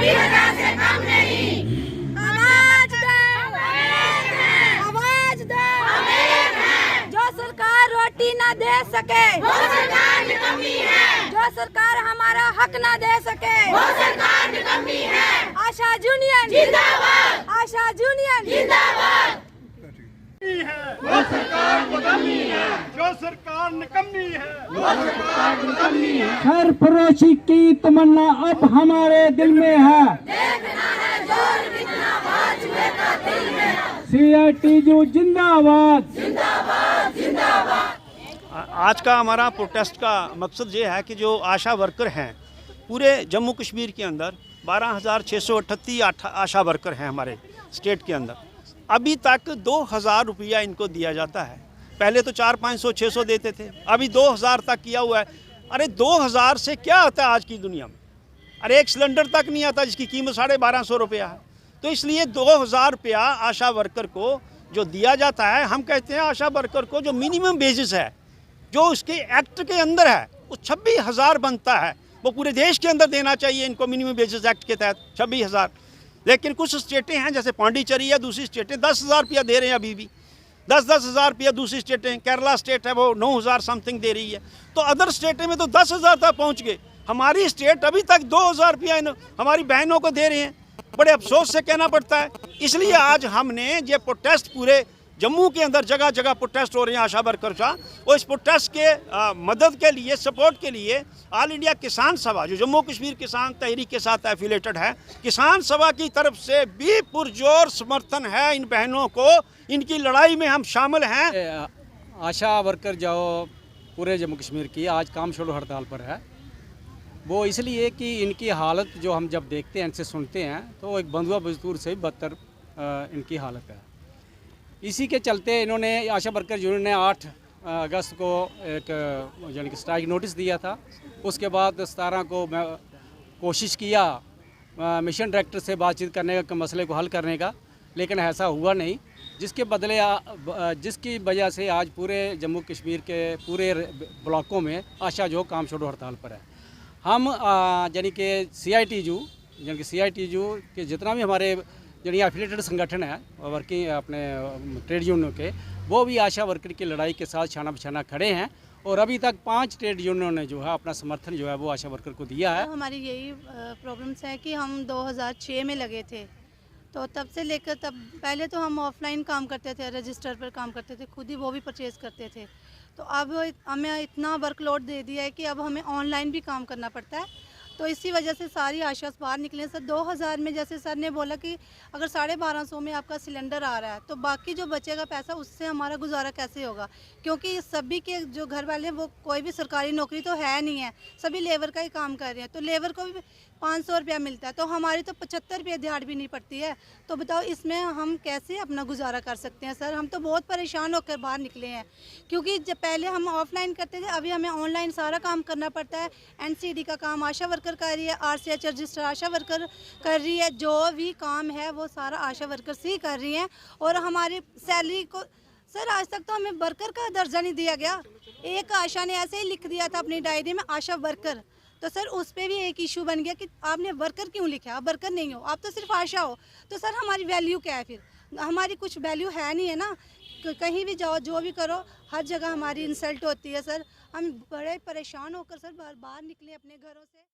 20,000 से कम नहीं। आवाज दो, आवाज दो, जो सरकार रोटी ना दे सके वो सरकार निकम्मी है। जो सरकार हमारा हक ना दे सके वो सरकार निकम्मी है। आशा यूनियन जिंदाबाद, आशा यूनियन जिंदाबाद। वो सरकार निकम्मी है, जो सरकार निकम्मी है, वो सरकार निकम्मी है। सरफरोशी की तमन्ना अब हमारे दिल में है, देखना है जोर कितना भाजपा का दिल में है। CITU जिंदाबाद, जिंदाबाद जिंदाबाद। आज का हमारा प्रोटेस्ट का मकसद ये है कि जो आशा वर्कर हैं पूरे जम्मू कश्मीर के अंदर 12,638 आशा वर्कर हैं हमारे स्टेट के अंदर। अभी तक 2,000 रुपया इनको दिया जाता है। पहले तो 400, 500, 600 देते थे, अभी 2,000 तक किया हुआ है। अरे 2,000 से क्या आता है आज की दुनिया में? अरे एक सिलेंडर तक नहीं आता जिसकी कीमत 1250 रुपया है। तो इसलिए 2,000 रुपया आशा वर्कर को जो दिया जाता है, हम कहते हैं आशा वर्कर को जो मिनिमम बेसिस है, जो उसके एक्ट के अंदर है, वो 26,000 बनता है। वो पूरे देश के अंदर देना चाहिए इनको मिनिमम बेसिस एक्ट के तहत 26,000। लेकिन कुछ स्टेटें हैं जैसे पांडिचेरी या दूसरी स्टेटें 10,000 रुपया दे रहे हैं अभी भी, 10,000 रुपया। दूसरी स्टेटें, केरला स्टेट है वो 9,000 समथिंग दे रही है। तो अदर स्टेटें में तो 10,000 तक पहुँच गए। हमारी स्टेट अभी तक 2,000 रुपया हमारी बहनों को दे रहे हैं। बड़े अफसोस से कहना पड़ता है। इसलिए आज हमने ये प्रोटेस्ट पूरे जम्मू के अंदर जगह जगह प्रोटेस्ट हो रहे हैं आशा वर्कर का। और इस प्रोटेस्ट के मदद के लिए, सपोर्ट के लिए ऑल इंडिया किसान सभा जो जम्मू कश्मीर किसान तहरीक के साथ एफिलेटेड है, किसान सभा की तरफ से भी पुरजोर समर्थन है इन बहनों को। इनकी लड़ाई में हम शामिल हैं। आशा वर्कर जो पूरे जम्मू कश्मीर की आज काम छोड़ो हड़ताल पर है, वो इसलिए कि इनकी हालत जो हम जब देखते हैं, इनसे सुनते हैं, तो एक बंधुआ मजदूर से भी बदतर इनकी हालत है। इसी के चलते इन्होंने आशा वर्कर यूनियन ने 8 अगस्त को एक यानी कि स्ट्राइक नोटिस दिया था। उसके बाद 17 को कोशिश किया मिशन डायरेक्टर से बातचीत करने का, मसले को हल करने का, लेकिन ऐसा हुआ नहीं। जिसके बदले जिसकी वजह से आज पूरे जम्मू कश्मीर के पूरे ब्लॉकों में आशा जो काम छोड़ो हड़ताल पर है। हम यानी कि CITU के जितना भी हमारे यानी एफिलेटेड संगठन है वर्किंग अपने ट्रेड यूनियन के, वो भी आशा वर्कर की लड़ाई के साथ छाना बिछाना खड़े हैं। और अभी तक 5 ट्रेड यूनियनों ने जो है अपना समर्थन जो है वो आशा वर्कर को दिया है। तो हमारी यही प्रॉब्लम्स है कि हम 2006 में लगे थे, तो तब से लेकर तब पहले तो हम ऑफलाइन काम करते थे, रजिस्टर पर काम करते थे, खुद ही वो भी परचेज़ करते थे। तो अब हमें इतना वर्कलोड दे दिया है कि अब हमें ऑनलाइन भी काम करना पड़ता है। तो इसी वजह से सारी आशा बाहर निकले। सर 2000 में जैसे सर ने बोला कि अगर 1250 में आपका सिलेंडर आ रहा है तो बाकी जो बचेगा पैसा उससे हमारा गुजारा कैसे होगा? क्योंकि सभी के जो घर वाले हैं वो कोई भी सरकारी नौकरी तो है नहीं है, सभी लेबर का ही काम कर रहे हैं। तो लेबर को भी 500 रुपया मिलता है, तो हमारी तो 75 रुपये दिहाड़ भी नहीं पड़ती है। तो बताओ इसमें हम कैसे अपना गुजारा कर सकते हैं? सर हम तो बहुत परेशान होकर बाहर निकले हैं, क्योंकि जब पहले हम ऑफलाइन करते थे, अभी हमें ऑनलाइन सारा काम करना पड़ता है। NCD का काम आशा वर्कर कर रही है, RCH रजिस्टर आशा वर्कर कर रही है, जो भी काम है वो सारा आशा वर्कर से ही कर रही हैं। और हमारी सैलरी को सर आज तक तो हमें वर्कर का दर्जा नहीं दिया गया। एक आशा ने ऐसे ही लिख दिया था अपनी डायरी में आशा वर्कर, तो सर उस पर भी एक इशू बन गया कि आपने वर्कर क्यों लिखा? आप वर्कर नहीं हो, आप तो सिर्फ आशा हो। तो सर हमारी वैल्यू क्या है? फिर हमारी कुछ वैल्यू है नहीं है ना। कहीं भी जाओ, जो भी करो, हर जगह हमारी इंसल्ट होती है। सर हम बड़े परेशान होकर सर बाहर निकले अपने घरों से।